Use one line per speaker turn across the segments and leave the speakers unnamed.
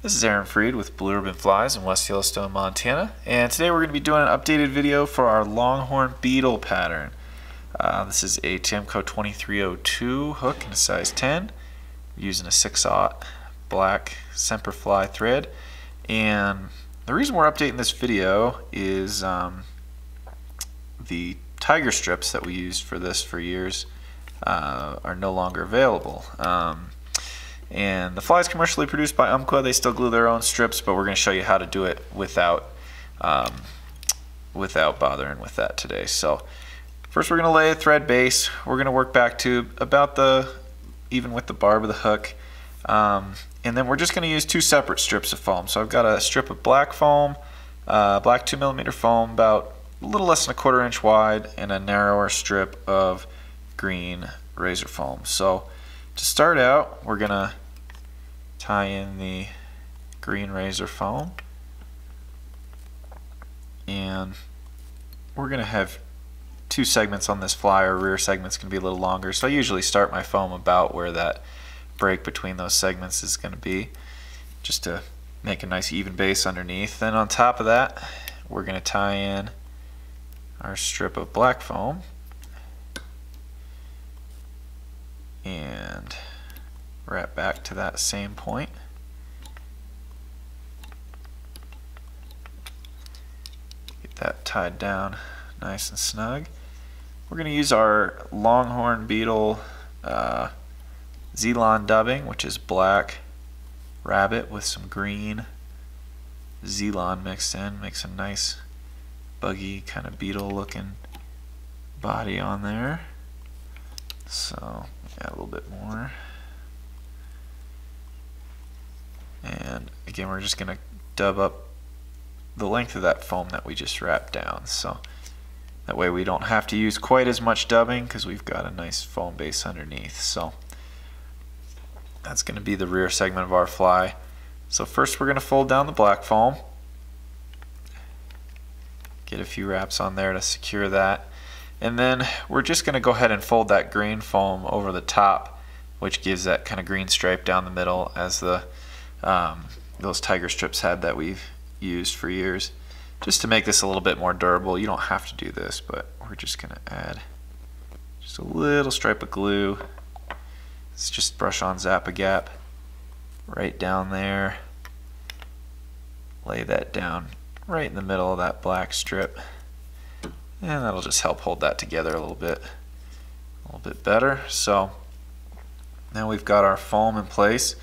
This is Aaron Freed with Blue Ribbon Flies in West Yellowstone, Montana, and today we're going to be doing an updated video for our Longhorn Beetle pattern. This is a Timco 2302 hook in a size 10. We're using a 6/0 black Semperfli thread, and the reason we're updating this video is the tiger strips that we used for this for years are no longer available. And the flies commercially produced by Umpqua, they still glue their own strips, but we're going to show you how to do it without bothering with that today. So first we're going to lay a thread base. We're going to work back to about even with the barb of the hook, and then we're just going to use two separate strips of foam. So I've got a strip of black foam, black 2mm foam, about a little less than a 1/4 inch wide, and a narrower strip of green razor foam. So to start out, we're going to tie in the green razor foam, and we're going to have two segments on this fly. Our rear segment's going to be a little longer, so I usually start my foam about where that break between those segments is going to be, just to make a nice even base underneath. Then on top of that, we're going to tie in our strip of black foam and wrap back to that same point. Get that tied down nice and snug. We're going to use our Longhorn Beetle Zelon dubbing, which is black rabbit with some green Zelon mixed in. Makes a nice buggy kind of beetle looking body on there. So add a little bit more, and again we're just going to dub up the length of that foam that we just wrapped down, so that way we don't have to use quite as much dubbing because we've got a nice foam base underneath. So that's going to be the rear segment of our fly. So first we're going to fold down the black foam, get a few wraps on there to secure that. And then we're just going to go ahead and fold that green foam over the top, which gives that kind of green stripe down the middle, as the those tiger strips had that we've used for years. Just to make this a little bit more durable. You don't have to do this, but we're just going to add just a little stripe of glue. Let's just brush on Zap-A-Gap right down there. Lay that down right in the middle of that black strip. And that'll just help hold that together a little bit better. So now we've got our foam in place.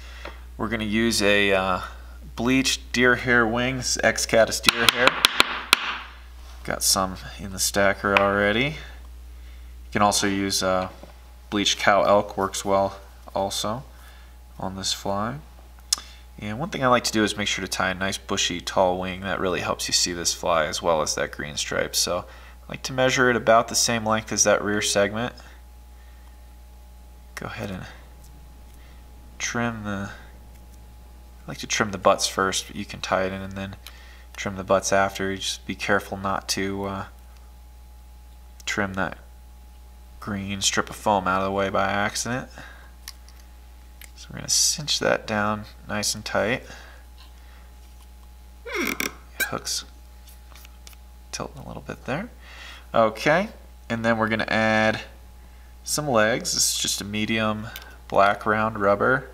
We're going to use a bleached deer hair wings, X-Caddis deer hair. Got some in the stacker already. You can also use bleached cow elk, works well also on this fly. And one thing I like to do is make sure to tie a nice bushy tall wing. That really helps you see this fly as well as that green stripe. So I like to measure it about the same length as that rear segment. Go ahead and trim I like to trim the butts first, but you can tie it in and then trim the butts after. You just be careful not to trim that green strip of foam out of the way by accident. So we're going to cinch that down nice and tight. Hooks tilting a little bit there. Okay, and then we're going to add some legs. This is just a medium black round rubber.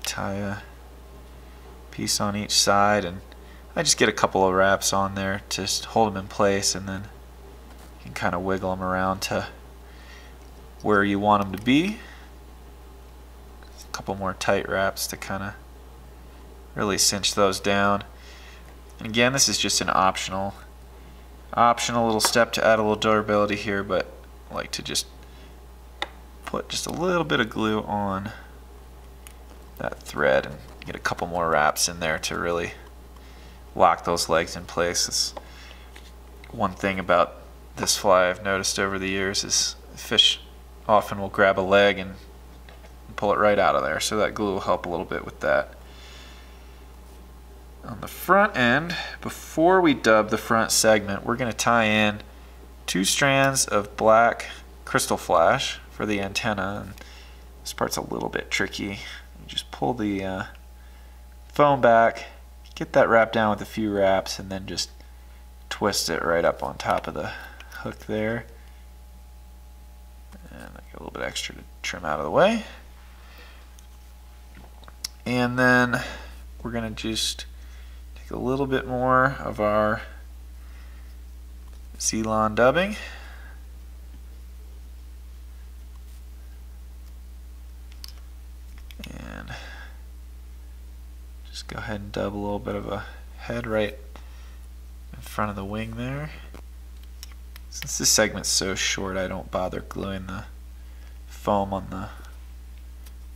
Tie a piece on each side, and I just get a couple of wraps on there to just hold them in place, and then you can kind of wiggle them around to where you want them to be. A couple more tight wraps to kind of really cinch those down. And again, this is just an optional little step to add a little durability here, but I like to just put just a little bit of glue on that thread and get a couple more wraps in there to really lock those legs in place. It's one thing about this fly I've noticed over the years is fish often will grab a leg and pull it right out of there, so that glue will help a little bit with that. On the front end, before we dub the front segment, we're going to tie in 2 strands of black crystal flash for the antenna. And This part's a little bbit tricky. You just pull the foam back, get that wrap down with a few wraps, and then just twist it right up on top of the hook there. And I get a little bit extra to trim out of the way. And then we're going to just take a little bit more of our Ceylon dubbing. And just go ahead and dub a little bit of a head right in front of the wing there. Since this segment's so short, I don't bother gluing the foam on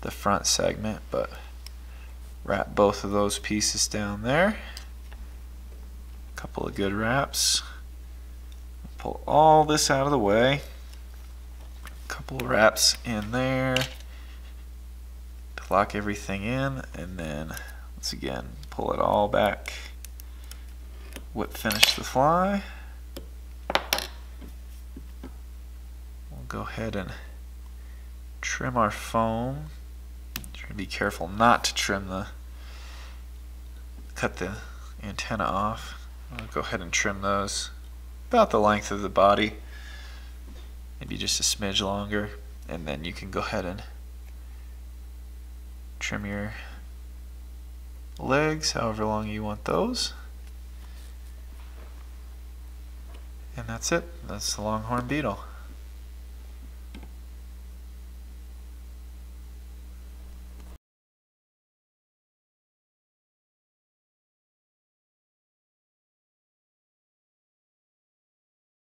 the front segment, but wrap both of those pieces down there. A couple of good wraps. Pull all this out of the way. A couple of wraps in there to lock everything in, and then once again pull it all back. Whip finish the fly. We'll go ahead and trim our foam. Try to be careful not to cut the antenna off. I'll go ahead and trim those about the length of the body, maybe just a smidge longer, and then you can go ahead and trim your legs however long you want those. And that's it. That's the Longhorn Beetle.